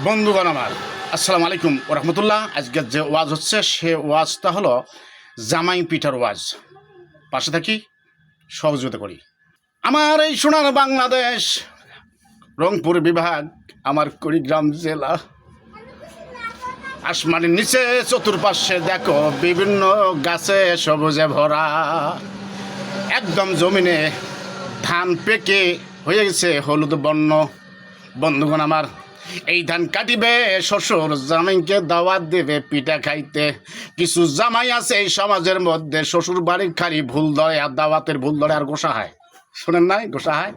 বন্ধুগণ আমার আসসালামু আলাইকুম রহমতুল্লাহ। আজকের যে ওয়াজ হচ্ছে সে ওয়াজটা হলো জামাই পিঠার ওয়াজ। পাশে থাকি, সহযোগিতা করি। আমার এই সোনার বাংলাদেশ, রংপুর বিভাগ, আমার কুড়িগ্রাম জেলা। আসমানের নিচে চতুর্পাশে দেখো বিভিন্ন গাছে সবুজে ভরা, একদম জমিনে ধান পেকে হয়ে গেছে হলুদ বর্ণ। বন্ধুগণ আমার, এই ধান কাটিবে শ্বশুর, জামাইকে দাওয়াত দেবে পিঠা খাইতে। কিছু জামাই আছে এই সমাজের মধ্যে, শ্বশুর বাড়ির খালি ভুল ধরে আর দাওয়াতের ভুল ধরে আর গোসা হয়। শোনেন নাই, গোসা হয়।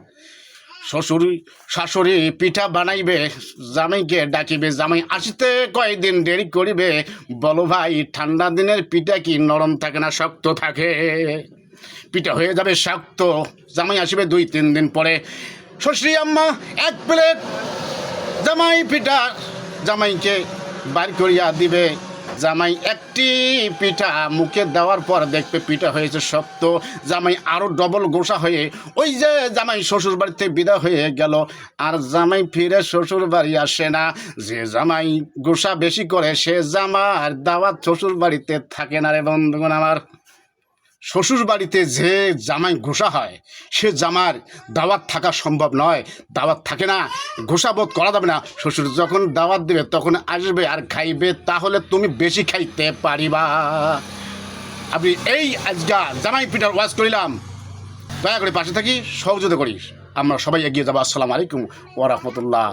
শ্বশুর শাশুড়ি পিঠা বানাইবে, জামাইকে ডাকিবে, জামাই আসিতে কয়েকদিন দেরি করিবে। বলো ভাই, ঠান্ডা দিনের পিঠা কি নরম থাকে না শক্ত থাকে? পিঠা হয়ে যাবে শক্ত, জামাই আসবে 2-3 দিন পরে। শ্বশুরি আম্মা এক প্লেট জামাই পিঠা জামাইকে বার করিয়া দিবে। জামাই একটি পিঠা মুখে দেওয়ার পর দেখবে পিঠা হয়েছে শক্ত। জামাই আরও ডবল গোসা হয়ে ওই যে জামাই শ্বশুর বাড়িতে বিদায় হয়ে গেল, আর জামাই ফিরে শ্বশুর বাড়ি আসে না। যে জামাই গোসা বেশি করে সে জামার দাওয়াত শ্বশুর বাড়িতে থাকে না রে বন্ধুগণ আমার। শ্বশুর বাড়িতে যে জামাই ঘোষা হয় সে জামার দাওয়াত থাকা সম্ভব নয়, দাওয়াত থাকে না, ঘোষাবোধ করা যাবে না। শ্বশুর যখন দাওয়াত দেবে তখন আসবে আর খাইবে, তাহলে তুমি বেশি খাইতে পারিবা। আপনি এই আজকা জামাই পিঠার ওয়াজ করিলাম, দয়া করে পাশে থাকি, সহযোগিতা করি, আমরা সবাই এগিয়ে যাবো। আসসালামু আলাইকুম ওয়া রাহমাতুল্লাহ।